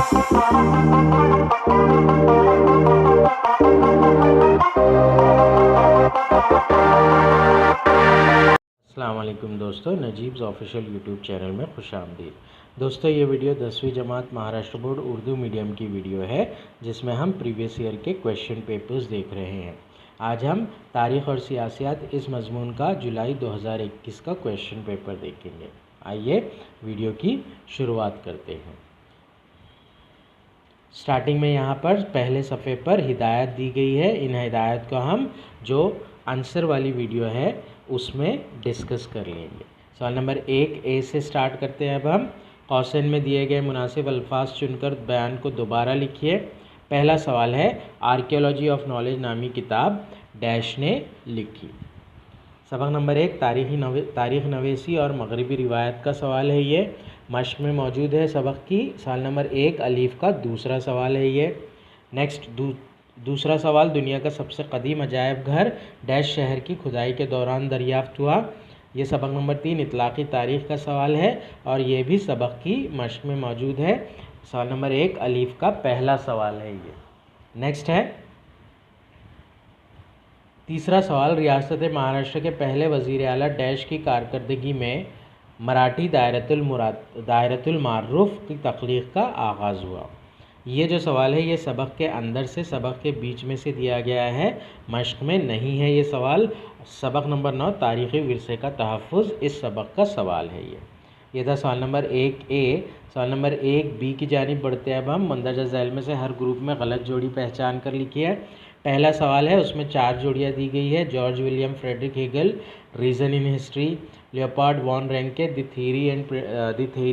अस्सलाम वालेकुम दोस्तों, नजीब्स ऑफिशियल यूट्यूब चैनल में खुशामदीद। दोस्तों, ये वीडियो 10वीं जमात महाराष्ट्र बोर्ड उर्दू मीडियम की वीडियो है, जिसमें हम प्रीवियस ईयर के क्वेश्चन पेपर्स देख रहे हैं। आज हम तारीख़ और सियासियात इस मजमून का जुलाई 2021 का क्वेश्चन पेपर देखेंगे। आइए वीडियो की शुरुआत करते हैं। स्टार्टिंग में यहाँ पर पहले सफ़े पर हिदायत दी गई है। इन हिदायत को हम जो आंसर वाली वीडियो है उसमें डिस्कस कर लेंगे। सवाल नंबर 1 ए से स्टार्ट करते हैं। अब हम कौसैन में दिए गए मुनासिब अल्फाज चुनकर बयान को दोबारा लिखिए। पहला सवाल है, आर्कियोलॉजी ऑफ नॉलेज नामी किताब डैश ने लिखी। सबक नंबर 1 तारीख़ नवेसी और मगरबी रिवायत का सवाल है। ये मश्क में मौजूद है सबक की। सवाल नंबर 1 अलीफ का दूसरा सवाल है ये। नेक्स्ट दूसरा सवाल, दुनिया का सबसे कदीम अजायब घर डैश शहर की खुदाई के दौरान दरियाफ्त हुआ। ये सबक नंबर 3 इतलाक़ी तारीख़ का सवाल है और ये भी सबक की मश्क में मौजूद है। सवाल नंबर 1 अलीफ का पहला सवाल है ये। नेक्स्ट है तीसरा सवाल, रियासत महाराष्ट्र के पहले वज़ीर आला डैश की कारकर्दगी में मराठी दायरतुल मारूफ की तख्लीक़ का आगाज़ हुआ। ये जो सवाल है ये सबक के अंदर से सबक के बीच में से दिया गया है, मश्क में नहीं है ये सवाल। सबक नंबर 9 तारीख़ी विरसे का तहफ़्फ़ुज़ इस सबक का सवाल है ये था सवाल नंबर 1 ए। सवाल नंबर 1 बी की जानिब बढ़ते हैं। अब हम मंदरजा झैल में से हर ग्रुप में गलत जोड़ी पहचान कर लिखी है। पहला सवाल है, उसमें 4 जोड़ियाँ दी गई है। George William Frederick Hegel, reason in history. Leopold von Ranke, the theory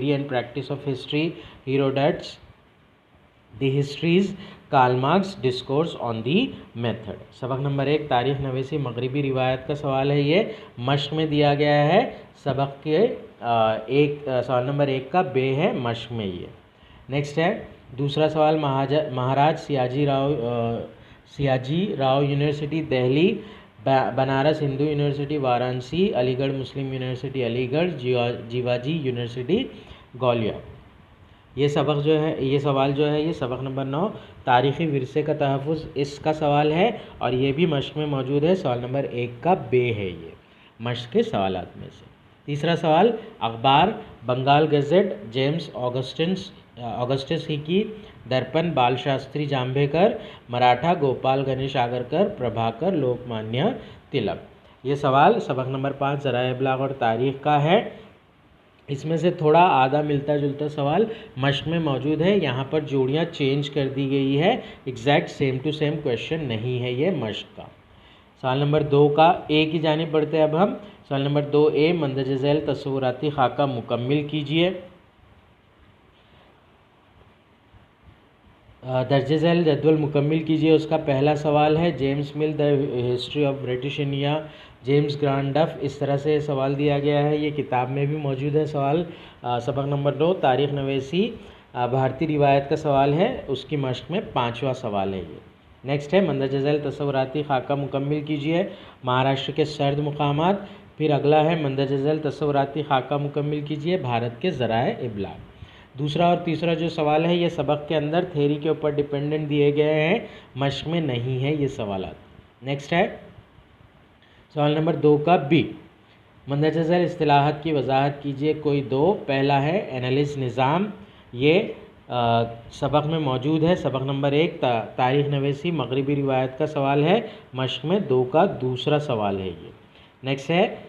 and practice of history. Herodotus, the histories. Karl Marx, discourse on the method. सबक नंबर 1 तारीख़ नवेसी मगरबी रिवायत का सवाल है। ये मश्क में दिया गया है। सबक के सवाल नंबर 1 का बे है मश्क में ये। नेक्स्ट है दूसरा सवाल, महाराज सियाजी राव यूनिवर्सिटी दिल्ली, बनारस हिंदू यूनिवर्सिटी वाराणसी, अलीगढ़ मुस्लिम यूनिवर्सिटी अलीगढ़, जीवाजी यूनिवर्सिटी ग्वालियर। ये सवाल जो है ये सबक नंबर 9 तारीख़ी विरसे का तहफ़्फ़ुज़ इसका सवाल है और ये भी मश्क में मौजूद है। सवाल नंबर 1 का बे है ये मश्क के सवालात में से। तीसरा सवाल, अखबार Bengal gazette, James Augustus Hicky, दर्पण बाल शास्त्री जांभेकर, मराठा गोपाल गणेश आगरकर, प्रभाकर लोकमान्य तिलक। ये सवाल सबक नंबर 5 ज़राए इब्लाग और तारीख़ का है। इसमें से थोड़ा आधा मिलता जुलता सवाल मश्क में मौजूद है। यहाँ पर जोड़ियाँ चेंज कर दी गई है, exact same to same question नहीं है ये मश्क का। सवाल नंबर 2 का ए की जानिब बढ़ते हैं अब हम। सवाल नंबर 2 ए, मंदरजा झैल तस्वुराती खाका मुकम्मिल कीजिए। दर्ज झैल जदवल मुकम्मिल कीजिए, उसका पहला सवाल है। James mill, the history of British India, James grand डफ, इस तरह से सवाल दिया गया है। ये किताब में भी मौजूद है सवाल। सबक नंबर 2 तारीख़ नवेसी भारतीय रिवायत का सवाल है, उसकी मश्क में 5वां सवाल है ये। नेक्स्ट है मंदरजा झैल तस्वुराती खाका मुकम्मिल कीजिए, महाराष्ट्र के सर्द मुकामात। फिर अगला है मंदरजा झैल तस्वुराती खाका मुकम्मिल कीजिए, भारत के ज़राए इब्लाग। दूसरा और तीसरा जो सवाल है ये सबक के अंदर थ्योरी के ऊपर डिपेंडेंट दिए गए हैं, मश्क में नहीं है ये सवाल। नेक्स्ट है सवाल नंबर 2 का बी, मंदरजा झैल इस्तिलाहात की वजाहत कीजिए कोई 2। पहला है एनालिस निज़ाम, ये सबक में मौजूद है। सबक नंबर 1 तारीख़ नवेसी मगरबी रिवायत का सवाल है, मश्क में 2 का दूसरा सवाल है ये। नेक्स्ट है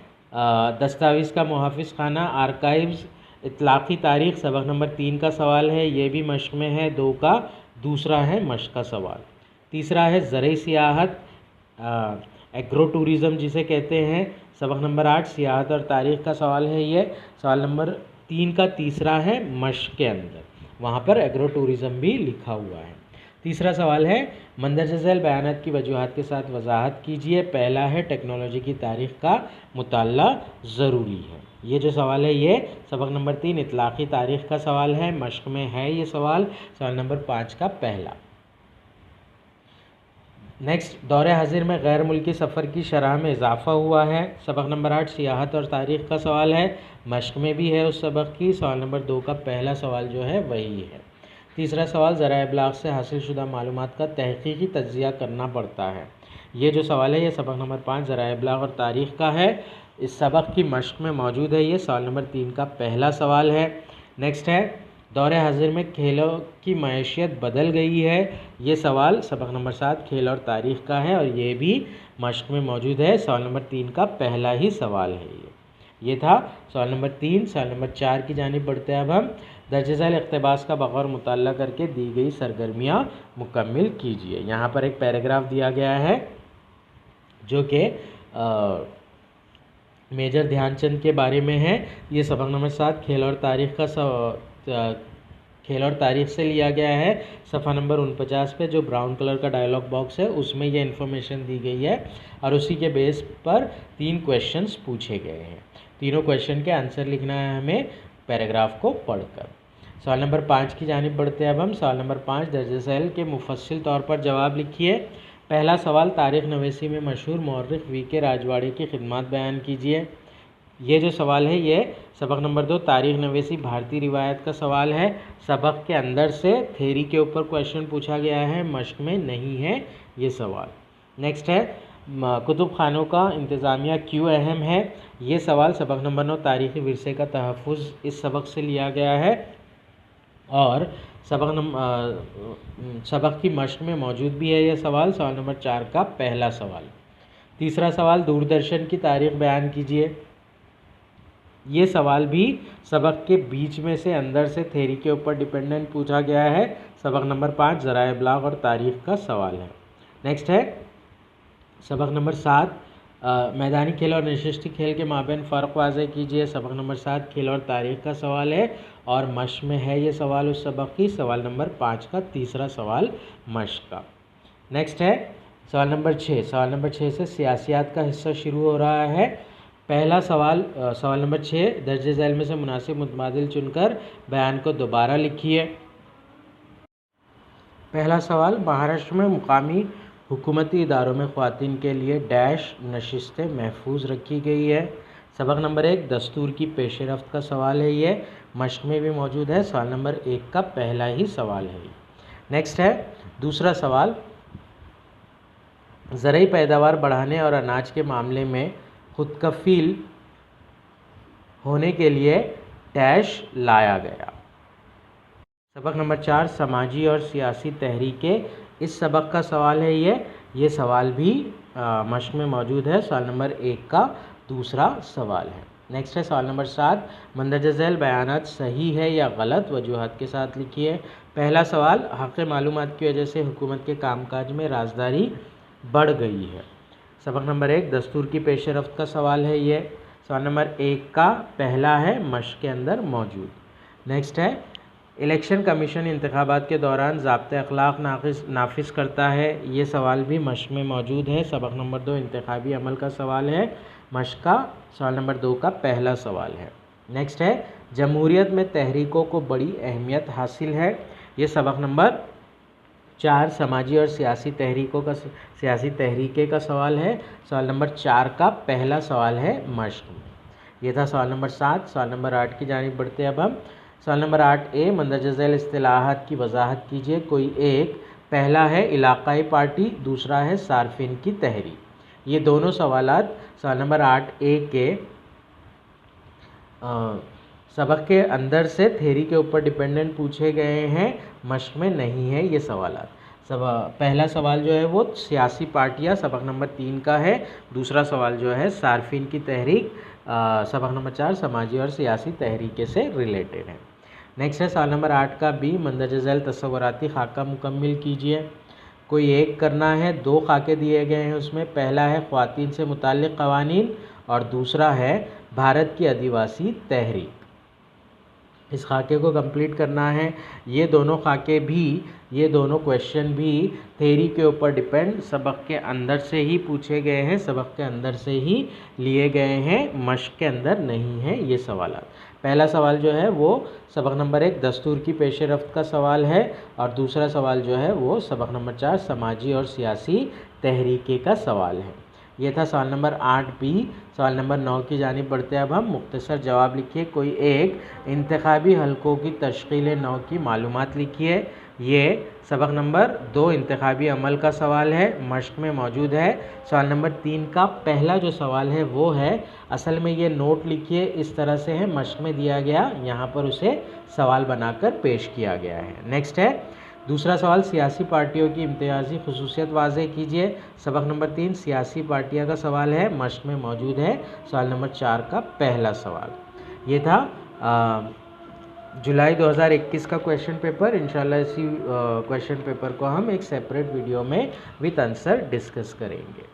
दस्तावेज़ का मुहाफ़िज़ खाना, आर्काइव्स, इतलाक़ी तारीख़, सबक नंबर 3 का सवाल है, ये भी मश्क में है, 2 का दूसरा है मश्क का सवाल। तीसरा है ज़रई सियाहत, एग्रो टूरिज़म जिसे कहते हैं, सबक नंबर 8 सियाहत और तारीख़ का सवाल है ये। सवाल नंबर 3 का तीसरा है मश्क के अंदर, वहाँ पर एग्रो टूरिज़म भी लिखा हुआ है। तीसरा सवाल है मंदरजा झैल बयानात की वजूहात के साथ वजाहत कीजिए। पहला है टेक्नोलॉजी की तारीख़ का मुताला ज़रूरी है। ये जो सवाल है ये सबक नंबर 3 इतलाक़ी तारीख़ का सवाल है, मश्क में है ये सवाल। सवाल नंबर 5 का पहला। नेक्स्ट, दौरे हाजिर में गैर मुल्की सफ़र की शरह में इजाफ़ा हुआ है। सबक नंबर 8 सियाहत और तारीख़ का सवाल है, मश्क में भी है उस सबक की। सवाल नंबर 2 का पहला सवाल जो है वही है। तीसरा सवाल, ज़राए इब्लाग से हासिल शुदा मालूमात का तहकीकी तज्ज़िया करना पड़ता है। ये जो सवाल है ये सबक नंबर 5 ज़राए इब्लाग और तारीख़ का है। इस सबक की मश्क में मौजूद है। ये सवाल नंबर 3 का पहला सवाल है। नेक्स्ट है, दौरे हाजिर में खेलों की मैशियत बदल गई है। ये सवाल सबक नंबर 7 खेल और तारीख़ का है और ये भी मश्क में मौजूद है। सवाल नंबर 3 का पहला ही सवाल है ये था सवाल नंबर 3। सवाल नंबर 4 की जानिब बढ़ते हैं अब हम। दर्ज झैल इक़्तिबास का बग़ौर मुताला करके दी गई सरगर्मियाँ मुकम्मिल कीजिए। यहाँ पर एक पैराग्राफ दिया गया है जो कि मेजर ध्यानचंद के बारे में है। ये सबक नंबर 7 खेल और तारीख़ से लिया गया है। सफ़ा नंबर 49 पे जो ब्राउन कलर का डायलॉग बॉक्स है उसमें ये इन्फॉर्मेशन दी गई है और उसी के बेस पर 3 क्वेश्चंस पूछे गए हैं। तीनों क्वेश्चन के आंसर लिखना है हमें पैराग्राफ को पढ़कर। सवाल नंबर 5 की जानिब बढ़ते हैं अब हम। सवाल नंबर 5, दर्ज झैल के मुफस्सिल तौर पर जवाब लिखिए। पहला सवाल, तारीख़ नवीसी में मशहूर मौर्रिख़ वी.के. राजवाड़े की खिदमत बयान कीजिए। ये जो सवाल है ये सबक नंबर 2 तारीख़ नवीसी भारतीय रिवायत का सवाल है। सबक के अंदर से थ्योरी के ऊपर क्वेश्चन पूछा गया है, मश्क में नहीं है ये सवाल। नेक्स्ट है, कुतुब खानों का इंतज़ामिया क्यों अहम है। ये सवाल सबक नंबर 9 तारीख़ी विरसे का तहफ़्फ़ुज़ इस सबक से लिया गया है और सबक की मश्क में मौजूद भी है ये सवाल। सवाल नंबर 4 का पहला सवाल। तीसरा सवाल, दूरदर्शन की तारीख़ बयान कीजिए। ये सवाल भी सबक के बीच में से अंदर से थ्योरी के ऊपर डिपेंडेंट पूछा गया है। सबक नंबर 5 ज़राए इब्लाग और तारीख़ का सवाल है। नेक्स्ट है सबक नंबर 7, मैदानी खेल और नशिस्ती खेल के माबैन फ़र्क वाज़ेह कीजिए। सबक नंबर 7 खेल और तारीख़ का सवाल है और मश्क में है ये सवाल उस सबक की। सवाल नंबर 5 का तीसरा सवाल मश्क का। नेक्स्ट है सवाल नंबर 6। सवाल नंबर 6 से सियासियात का हिस्सा शुरू हो रहा है। पहला सवाल, सवाल नंबर 6, दर्ज झैल में से मुनासिब मुतबादिल चुनकर बयान को दोबारा लिखिए। पहला सवाल, महाराष्ट्र में मुकामी हुकूमती इदारों में ख़वातीन के लिए डैश नशिस्तें महफूज रखी गई है। सबक नंबर 1 दस्तूर की पेशरफ्त का सवाल है। ये मश्क में भी मौजूद है। सवाल नंबर 1 का पहला ही सवाल है। नेक्स्ट है दूसरा सवाल, ज़रई पैदावार बढ़ाने और अनाज के मामले में खुदकफील होने के लिए डैश लाया गया। सबक नंबर 4 समाजी और सियासी तहरीकें इस सबक का सवाल है। ये सवाल भी मश्क में मौजूद है। सवाल नंबर 1 का दूसरा सवाल है। नेक्स्ट है सवाल नंबर 7, मंदरजा झैल बयानात सही है या गलत, वजूहात के साथ लिखिए। पहला सवाल, हक़ मालूमात की वजह से हुकूमत के कामकाज में राजदारी बढ़ गई है। सबक नंबर 1 दस्तूर की पेशरफ्त का सवाल है। ये सवाल नंबर 1 का पहला है, मश्क के अंदर मौजूद। नेक्स्ट है, इलेक्शन कमीशन इंतखाबात के दौरान ज़ाब्ते अखलाक नाफिज करता है। ये सवाल भी मश्क में मौजूद है। सबक नंबर 2 इंतखाबी अमल का सवाल है, मश्क का। सवाल नंबर 2 का पहला सवाल है। नेक्स्ट है, जमहूरियत में तहरीकों को बड़ी अहमियत हासिल है। ये सबक नंबर 4 समाजी और सियासी तहरीके का सवाल है। सवाल नंबर 4 का पहला सवाल है मश्क में। ये था सवाल नंबर 7। सवाल नंबर 8 की जानिब बढ़ते हैं अब हम। सवाल नंबर 8A, मंदरजा झैल इस्तिलाहात की वजाहत कीजिए। कोई एक। पहला है इलाकाई पार्टी, दूसरा है सार्फिन की तहरीक। ये दोनों सवालात सवाल नंबर 8A के सबक के अंदर से थ्योरी के ऊपर डिपेंडेंट पूछे गए हैं, मश्क में नहीं है ये सवालात। पहला सवाल जो है वो सियासी पार्टियाँ सबक नंबर 3 का है। दूसरा सवाल जो है सार्फिन की तहरीक सबक नंबर 4 समाजी और सियासी तहरीके से रिलेटेड है। नेक्स्ट है सवाल नंबर 8 का B, मंदरजा झैल तस्वुराती खाका मुकम्मिल कीजिए। कोई एक करना है। 2 खाके दिए गए हैं उसमें। पहला है ख़वातीन से मुताल्लिक़ क़वानीन और दूसरा है भारत की आदिवासी तहरीक। इस खाके को कंप्लीट करना है। ये दोनों क्वेश्चन भी थ्योरी के ऊपर डिपेंड सबक के अंदर से ही पूछे गए हैं, सबक के अंदर से ही लिए गए हैं, मश्क के अंदर नहीं है ये सवाल। पहला सवाल जो है वो सबक नंबर 1 दस्तूर की पेशरफ्त का सवाल है और दूसरा सवाल जो है वो सबक नंबर 4 समाजी और सियासी तहरीके का सवाल है। ये था सवाल नंबर 8B। सवाल नंबर 9 की जानिब बढ़ते हैं अब हम। मुख्तसर जवाब लिखिए। कोई एक इंतखाबी हलकों की तश्कील नौ की मालूमात लिखिए। ये सबक नंबर 2 इंतखाबी अमल का सवाल है, मश्क में मौजूद है। सवाल नंबर 3 का पहला जो सवाल है वो है, असल में ये नोट लिखिए इस तरह से है, मश्क में दिया गया, यहाँ पर उसे सवाल बनाकर पेश किया गया है। नेक्स्ट है दूसरा सवाल, सियासी पार्टियों की इम्तियाज़ी खसूसियत वाज़े कीजिए। सबक नंबर 3 सियासी पार्टियाँ का सवाल है, मश्क में मौजूद है। सवाल नंबर 4 का पहला सवाल। ये था जुलाई 2021 का क्वेश्चन पेपर। इंशाल्लाह इसी क्वेश्चन पेपर को हम एक सेपरेट वीडियो में विद आंसर डिस्कस करेंगे।